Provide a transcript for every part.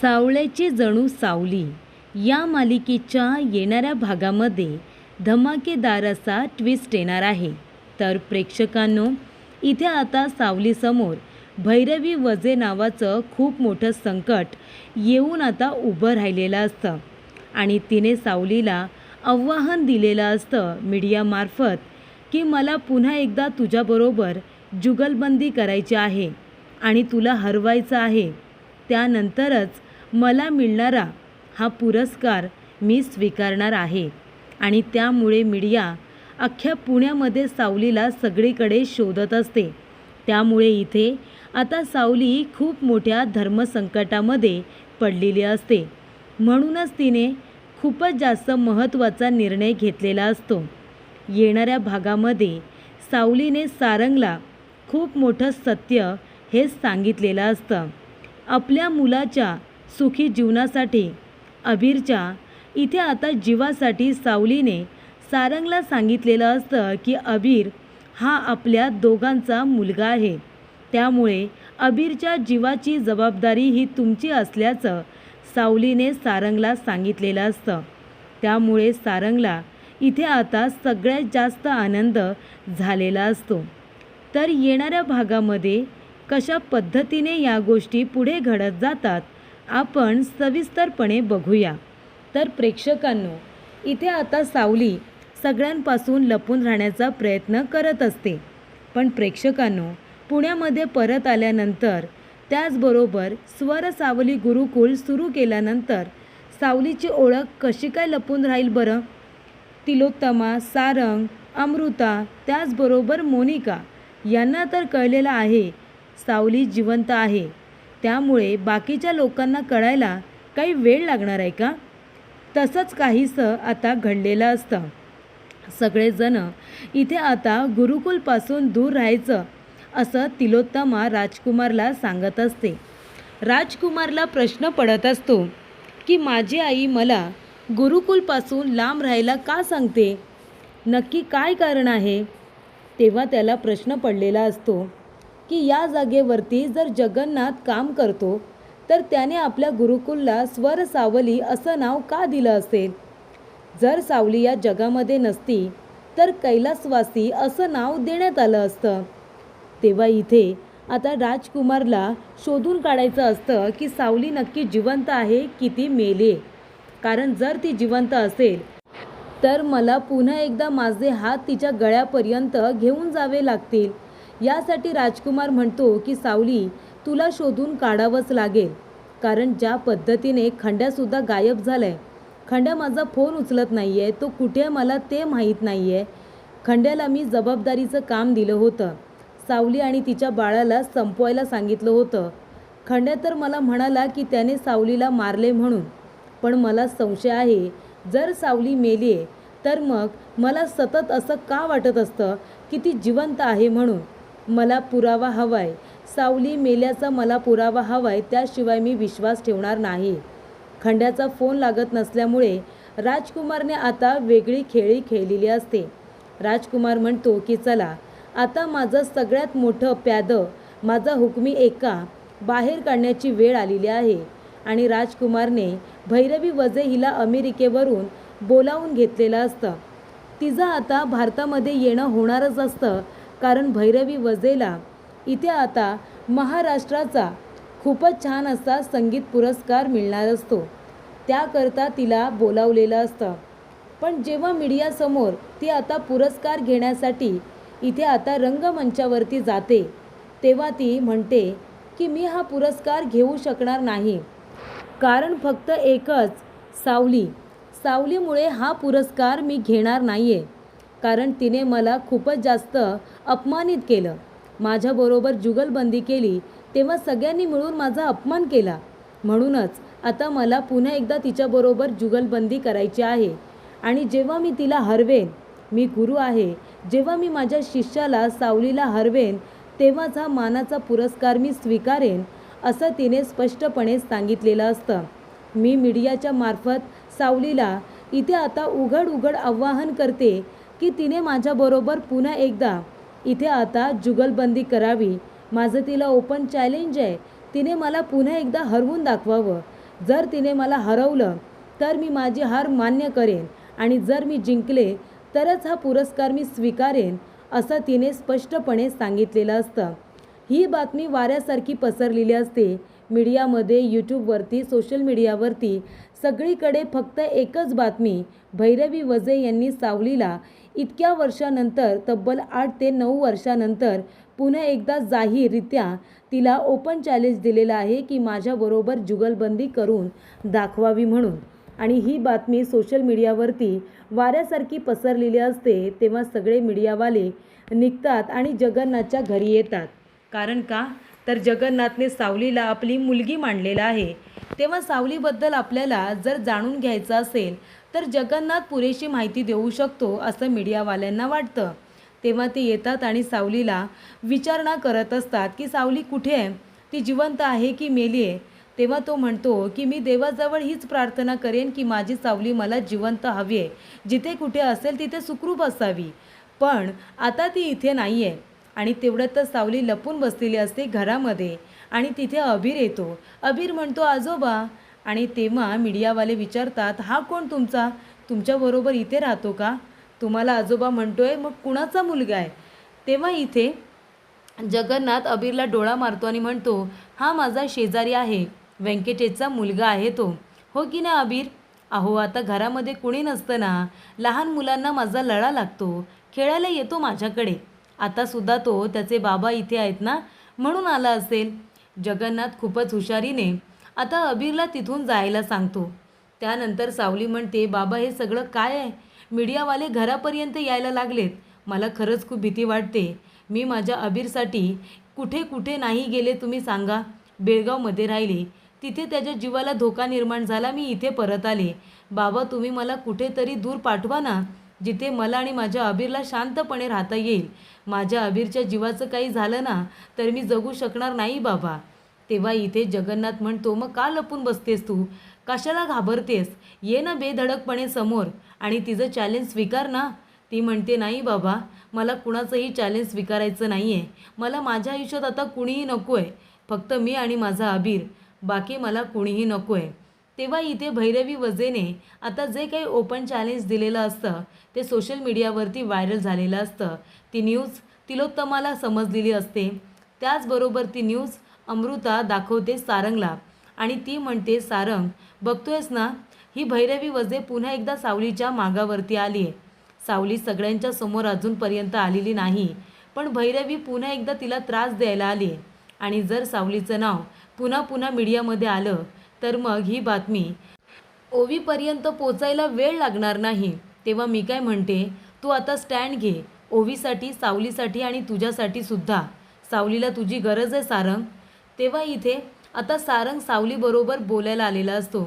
सावळ्याची जणू सावली या मालिकेच्या येणाऱ्या भागामध्ये धमाकेदार असा ट्विस्ट येणार आहे. तर प्रेक्षकांनो, इथे आता सावलीसमोर भैरवी वजे नावाचं खूप मोठं संकट येऊन आता उभं राहिलेलं असतं आणि तिने सावलीला आव्हान दिलेलं असतं मीडियामार्फत की मला पुन्हा एकदा तुझ्याबरोबर जुगलबंदी करायची आहे आणि तुला हरवायचं आहे. त्यानंतरच मला मिळणारा हा पुरस्कार मी स्वीकारणार आहे. आणि त्यामुळे मीडिया अख्ख्या पुण्यामध्ये सावलीला सगळीकडे शोधत असते. त्यामुळे इथे आता सावली खूप मोठ्या धर्मसंकटामध्ये पडलेली असते. म्हणूनच तिने खूपच जास्त महत्त्वाचा निर्णय घेतलेला असतो. येणाऱ्या भागामध्ये सावलीने सारंगला खूप मोठं सत्य हे सांगितलेलं असतं. आपल्या मुलाच्या सुखी जीवनासाठी अबीरच्या इथे आता जीवासाठी सावलीने सारंगला सांगितलेलं असतं की अबीर हा आपल्या दोघांचा मुलगा आहे. त्यामुळे अबीरच्या जीवाची जबाबदारी ही तुमची असल्याचं सावलीने सारंगला सांगितलेलं असतं. त्यामुळे सारंगला इथे आता सगळ्यात जास्त आनंद झालेला असतो. तर येणाऱ्या भागामध्ये कशा पद्धतीने या गोष्टी पुढे घडत जातात आपण सविस्तरपणे बघूया. तर प्रेक्षकांनो, इथे आता सावली सगळ्यांपासून लपून राहण्याचा प्रयत्न करत असते. पण प्रेक्षकांनो, पुण्यामध्ये परत आल्यानंतर त्याचबरोबर स्वर सावली गुरुकुल सुरू केल्यानंतर सावलीची ओळख कशी काय लपून राहील बरं? तिलोत्तमा, सारंग, अमृता त्याचबरोबर मोनिका यांना तर कळलेलं आहे सावली जिवंत आहे. त्यामुळे बाकीच्या लोकांना कळायला काही वेळ लागणार आहे का? तसंच काहीसं आता घडलेलं असतं. सगळेजण इथे आता गुरुकुलपासून दूर राहायचं असं तिलोत्तमा राजकुमारला सांगत असते. राजकुमारला प्रश्न पडत असतो की माझी आई मला गुरुकुलपासून लांब राहायला का सांगते? नक्की काय कारण आहे? तेव्हा त्याला प्रश्न पडलेला असतो की या जागेवरती जर जगन्नाथ काम करतो तर त्याने आपल्या गुरुकुलला स्वर सावली असं नाव का दिलं असेल? जर सावली या जगामध्ये नसती तर कैलासवासी असं नाव देण्यात आलं असतं. तेव्हा इथे आता राजकुमारला शोधून काढायचं असतं की सावली नक्की जिवंत आहे की ती मेले. कारण जर ती जिवंत असेल तर मला पुन्हा एकदा माझे हात तिच्या गळ्यापर्यंत घेऊन जावे लागतील. यासाठी राजकुमार म्हणतो की सावली तुला शोधून काढावंच लागेल. कारण ज्या पद्धतीने खंड्यासुद्धा गायब झालाय, खंड्या माझा फोन उचलत नाही आहे, तो कुठे मला ते माहीत नाही आहे. खंड्याला मी जबाबदारीचं काम दिलं होतं, सावली आणि तिच्या बाळाला संपवायला सांगितलं होतं. खंड्या तर मला म्हणाला की त्याने सावलीला मारले म्हणून. पण मला संशय आहे जर सावली मेली आहे तर मग मला सतत असं का वाटत असतं की ती जिवंत आहे म्हणून. मला पुरावा हवाय, सावली मेल्याचा मला पुरावा हवाय, त्याशिवाय मी विश्वास ठेवणार नाही. खंड्याचा फोन लागत नसल्यामुळे राजकुमारने आता वेगळी खेळी खेळलेली असते. राजकुमार म्हणतो की चला आता माझं सगळ्यात मोठं प्यादं माझा हुकमी एका बाहेर काढण्याची वेळ आलेली आहे. आणि राजकुमारने भैरवी वजे हिला अमेरिकेवरून बोलावून घेतलेलं असतं. तिचं आता भारतामध्ये येणं होणारच असतं. कारण भैरवी वजेला इथे आता महाराष्ट्राचा खूपच छान असा संगीत पुरस्कार मिळणार असतो. त्याकरता तिला बोलावलेलं असतं. पण जेव्हा मीडियासमोर ती आता पुरस्कार घेण्यासाठी इथे आता रंगमंचावरती जाते तेव्हा ती म्हणते की मी हा पुरस्कार घेऊ शकणार नाही. कारण फक्त एकच, सावलीमुळे हा पुरस्कार मी घेणार नाही आहे. कारण तिने मला खूपच जास्त अपमानित केलं. माझ्याबरोबर जुगलबंदी केली तेव्हा सगळ्यांनी मिळून माझा अपमान केला. म्हणूनच आता मला पुन्हा एकदा तिच्याबरोबर जुगलबंदी करायची आहे. आणि जेव्हा मी तिला हरवेन, मी गुरु आहे, जेव्हा मी माझ्या शिष्याला सावलीला हरवेन तेव्हाच हा मानाचा पुरस्कार मी स्वीकारेन असं तिने स्पष्टपणे सांगितलेलं असतं. मी मीडियाच्या मार्फत सावलीला इथे आता उघड आवाहन करते की तिने माझ्याबरोबर पुन्हा एकदा इथे आता जुगलबंदी करावी. माझं तिला ओपन चॅलेंज आहे. तिने मला पुन्हा एकदा हरवून दाखवावं. जर तिने मला हरवलं तर मी माझी हार मान्य करेन आणि जर मी जिंकले तरच हा पुरस्कार मी स्वीकारेन, असं तिने स्पष्टपणे सांगितलेलं असतं. ही बातमी वाऱ्यासारखी पसरलेली असते. मीडियामध्ये, यूट्यूबवरती, सोशल मीडियावरती सगळीकडे फक्त एकच बातमी, भैरवी वजे यांनी सावलीला इतक्या वर्षानंतर, तब्बल 8 ते 9 वर्षानंतर पुन्हा एकदा जाहीररित्या तिला ओपन चॅलेंज दिलेलं आहे की माझ्याबरोबर जुगलबंदी करून दाखवावी म्हणून. आणि ही बातमी सोशल मीडियावरती वाऱ्यासारखी पसरलेली असते. तेव्हा सगळे मीडियावाले निघतात आणि जगन्नाथच्या घरी येतात. कारण का, तर जगन्नाथने सावलीला आपली मुलगी मानलेलं आहे. तेव्हा सावलीबद्दल आपल्याला जर जाणून घ्यायचं असेल तर जगन्नाथ पुरेशी माहिती देऊ शकतो असं मीडियावाल्यांना वाटतं. तेव्हा ते येतात आणि सावलीला विचारणा करत असतात की सावली कुठे आहे, ती जिवंत आहे की मेली आहे. तेव्हा तो म्हणतो की मी देवाजवळ हीच प्रार्थना करेन की माझी सावली मला जिवंत हवी आहे, जिथे कुठे असेल तिथे सुखरूप असावी. पण आता ती इथे नाही आहे. आणि तेवढ्यातच सावली लपून बसलेली असते घरामध्ये आणि तिथे अबीर येतो. अबीर म्हणतो आजोबा. आणि तेव्हा मीडियावाले विचारतात, हा कोण तुमचा, तुमच्याबरोबर इथे राहतो का? तुम्हाला आजोबा म्हणतोय, मग कुणाचा मुलगा आहे? तेव्हा इथे जगन्नाथ अबीरला डोळा मारतो आणि म्हणतो, हा माझा शेजारी आहे, व्यंकटेशचा मुलगा आहे तो. हो की नाही अबीर? अहो आता घरामध्ये कुणी नसतं ना, लहान मुलांना माझा लळा लागतो, खेळायला येतो माझ्याकडे. आता सुद्धा तो त्याचे बाबा इथे आहेत ना, म्हणून आला असेल. जगन्नाथ खूपच हुशारीने आता अबीरला तिथून जायला सांगतो. त्यानंतर सावली म्हणते, बाबा हे सगळं काय आहे? मीडियावाले घरापर्यंत यायला लागलेत. मला खरंच खूप भीती वाटते. मी माझ्या अबीरसाठी कुठे कुठे नाही गेले तुम्ही सांगा. बेळगावमध्ये राहिले, तिथे त्याच्या जीवाला धोका निर्माण झाला, मी इथे परत आले. बाबा तुम्ही मला कुठेतरी दूर पाठवा ना, जिथे मला आणि माझ्या अबीरला शांतपणे राहता येईल. माझ्या अबीरच्या जीवाचं काही झालं ना तर मी जगू शकणार नाही बाबा. तेव्हा इथे जगन्नाथ म्हणतो, मग का लपून बसतेस तू, कशाला घाबरतेस, ये ना बेधडकपणे समोर आणि तिचं चॅलेंज स्वीकार ना. ती म्हणते, नाही बाबा मला कुणाचंही चॅलेंज स्वीकारायचं नाही आहे. मला माझ्या आयुष्यात आता कुणीही नको आहे, फक्त मी आणि माझा अबीर, बाकी मला कुणीही नको आहे. तेव्हा इथे भैरवी वजेने आता जे काही ओपन चॅलेंज दिलेलं असतं ते सोशल मीडियावरती व्हायरल झालेलं असतं. ती न्यूज तिलोत्तमाला समजलेली असते. त्याचबरोबर ती न्यूज अमृता दाखवते सारंगला आणि ती म्हणते, सारंग बघतोयस ना, ही भैरवी वजे पुन्हा एकदा सावलीच्या मागावरती आली आहे. सावली सगळ्यांच्या समोर अजूनपर्यंत आलेली नाही, पण भैरवी पुन्हा एकदा तिला त्रास द्यायला आली आहे. आणि जर सावलीचं नाव पुन्हा पुन्हा मीडियामध्ये आलं तर मग ही बातमी ओवीपर्यंत पोचायला वेळ लागणार नाही. तेव्हा मी काय म्हणते, तू आता स्टँड घे, ओवीसाठी, सावलीसाठी आणि तुझ्यासाठी सुद्धा. सावलीला तुझी गरज आहे सारंग. तेव्हा इथे आता सारंग सावलीबरोबर बोलायला आलेला असतो.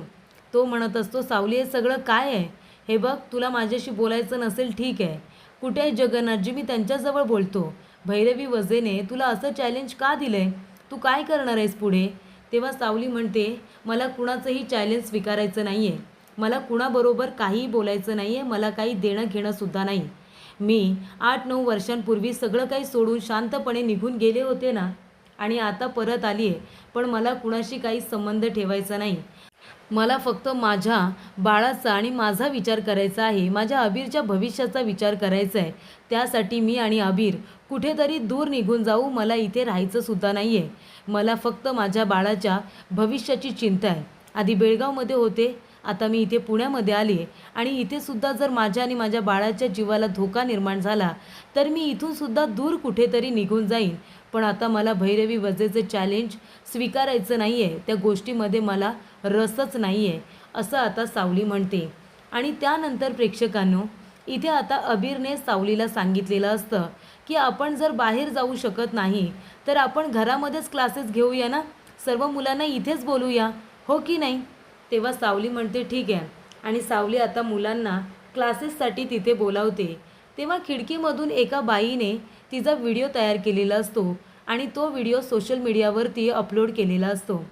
तो म्हणत असतो, सावली हे सगळं काय आहे? हे बघ, तुला माझ्याशी बोलायचं नसेल ठीक आहे. कुठे आहे जगन्नाथजी, मी त्यांच्याजवळ बोलतो. भैरवी वजेने तुला असं चॅलेंज का दिलं आहे, तू काय करणार आहेस पुढे? तेव्हा सावली म्हणते, मला कुणाचंही चॅलेंज स्वीकारायचं नाही आहे, मला कुणाबरोबर काहीही बोलायचं नाही आहे, मला काही देणं घेणंसुद्धा नाही. मी 8-9 वर्षांपूर्वी सगळं काही सोडून शांतपणे निघून गेले होते ना, आणि आता परत आली आहे, पण मला कुणाशी काही संबंध ठेवायचा नाही. मला फक्त माझ्या बाळाचा आणि माझा विचार करायचा आहे, माझ्या अबीरच्या भविष्याचा विचार करायचा आहे. त्यासाठी मी आणि अबीर कुठेतरी दूर निघून जाऊ, मला इथे राहायचंसुद्धा नाही आहे. मला फक्त माझ्या बाळाच्या भविष्याची चिंता आहे. आधी बेळगावमध्ये होते, आता मी इथे पुण्यामध्ये आले आणि इथेसुद्धा जर माझ्या आणि माझ्या बाळाच्या जीवाला धोका निर्माण झाला तर मी इथूनसुद्धा दूर कुठेतरी निघून जाईन. पण आता मला भैरवी वजेचे चॅलेंज स्वीकारायचं नाही आहे, त्या गोष्टीमध्ये मला रसच नाही आहे, असं आता सावली म्हणते. आणि त्यानंतर प्रेक्षकांनो, इथे आता अबीरने सावलीला सांगितलेलं असतं की आपण जर बाहेर जाऊ शकत नाही तर आपण घरामध्येच क्लासेस घेऊया ना, सर्व मुलांना इथेच बोलूया, हो की नाही? तेव्हा सावली म्हणते ठीक आहे. आणि सावली आता मुलांना क्लासेससाठी तिथे बोलावते. तेव्हा खिडकीमधून एका बाईने तिचा व्हिडिओ तयार केलेला असतो आणि तो व्हिडिओ सोशल मीडियावरती अपलोड केलेला असतो.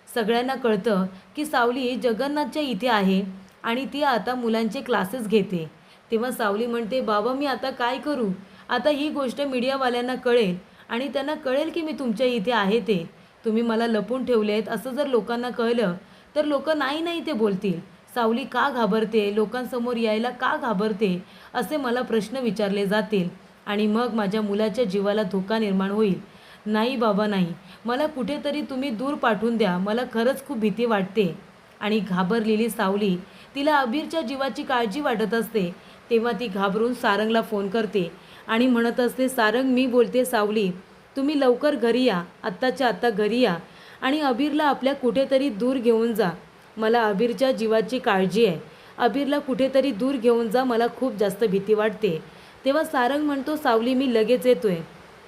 सगळ्यांना कळतं की सावली जगन्नाथच्या इथे आहे आणि ती आता मुलांचे क्लासेस घेते. तेव्हा सावली म्हणते, बाबा मी आता काय करू? आता ही गोष्ट मीडियावाल्यांना कळेल आणि त्यांना कळेल की मी तुमच्या इथे आहे, ते तुम्ही मला लपून ठेवले आहेत असं जर लोकांना कळलं तर लोक नाही नाही ते बोलतील. सावली का घाबरते, लोकांसमोर यायला का घाबरते, असे मला प्रश्न विचारले जातील आणि मग माझ्या मुलाच्या जीवाला धोका निर्माण होईल. नाही बाबा नाही, मला कुठेतरी तुम्ही दूर पाठवून द्या. मला खरंच खूप भीती वाटते. आणि घाबरलेली सावली, तिला अबीरच्या जीवाची काळजी वाटत असते. तेव्हा ती घाबरून सारंगला फोन करते आणि म्हणत असते, सारंग मी बोलते सावली, तुम्ही लवकर घरी या, आत्ताच्या आत्ता घरी या आणि अबीरला आपल्या कुठेतरी दूर घेऊन जा. मला अबीरच्या जीवाची काळजी आहे. अबीरला कुठेतरी दूर घेऊन जा, मला खूप जास्त भीती वाटते. तेव्हा सारंग म्हणतो, सावली मी लगेच येतोय.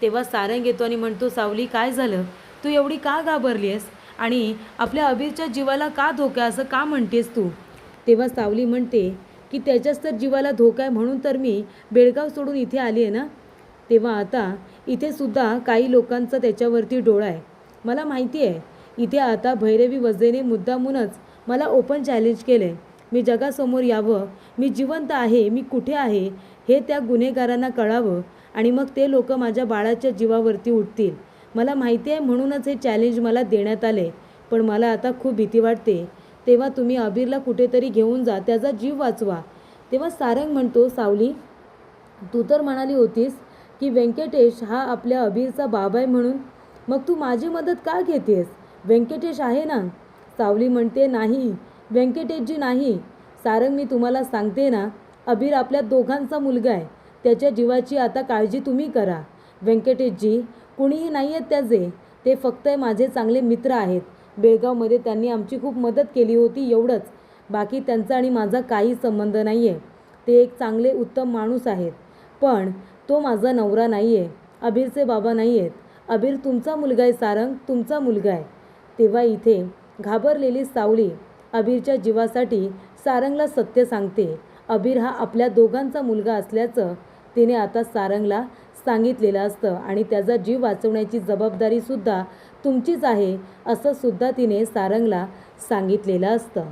तेव्हा सारंग येतो आणि म्हणतो, सावली काय झालं, तू एवढी का घाबरली आहेस आणि आपल्या अबीरच्या जीवाला का धोका असं का म्हणतेस तू. तेव्हा सावली म्हणते की त्याच्याच तर जीवाला धोका आहे म्हणून तर मी बेळगाव सोडून इथे आली आहे ना. तेव्हा आता इथे सुद्धा काही लोकांचा त्याच्यावरती डोळा आहे. मला माहिती आहे इथे आता भैरवी वजेने मुद्दामूनच मला ओपन चॅलेंज केलं आहे. मी जगासमोर यावं, मी जिवंत आहे, मी कुठे आहे हे त्या गुन्हेगारांना कळावं आणि मग ते लोक माझ्या बाळाच्या जीवावरती उठतील. मला माहिती आहे म्हणूनच हे चॅलेंज मला देण्यात आले. पण मला आता खूप भीती वाटते. तेव्हा तुम्ही अबीरला कुठेतरी घेऊन जा, त्याचा जीव वाचवा. तेव्हा सारंग म्हणतो, सावली तू तर म्हणाली होतीस की व्यंकटेश हा आपल्या अबीरचा बाबा आहे म्हणून, मग तू माझी मदत का घेतेस. व्यंकटेश आहे ना. सावली म्हणते, नाही व्यंकटेशजी नाही. सारंग मी तुम्हाला सांगते ना, अबीर आपल्या दोघांचा मुलगा आहे. त्याच्या जीवाची आता काळजी तुम्ही करा. व्यंकटेशजी कुणीही नाही आहेत त्याचे, ते फक्त माझे चांगले मित्र आहेत. बेळगावमध्ये त्यांनी आमची खूप मदत केली होती एवढंच. बाकी त्यांचा आणि माझा काही संबंध नाही आहे. ते एक चांगले उत्तम माणूस आहेत. पण तो माझा नवरा नाही आहे, अबीरचे बाबा नाही आहेत. अबीर तुमचा मुलगा आहे सारंग, तुमचा मुलगा आहे. तेव्हा इथे घाबरलेली सावली अबीरच्या जीवासाठी सारंगला सत्य सांगते. अबीर हा आपल्या दोघांचा मुलगा असल्याचं तिने आता सारंगला सांगितलेलं असतं आणि त्याचा जीव वाचवण्याची जबाबदारीसुद्धा तुमचीच आहे असं सुद्धा तिने सारंगला सांगितलेलं असतं.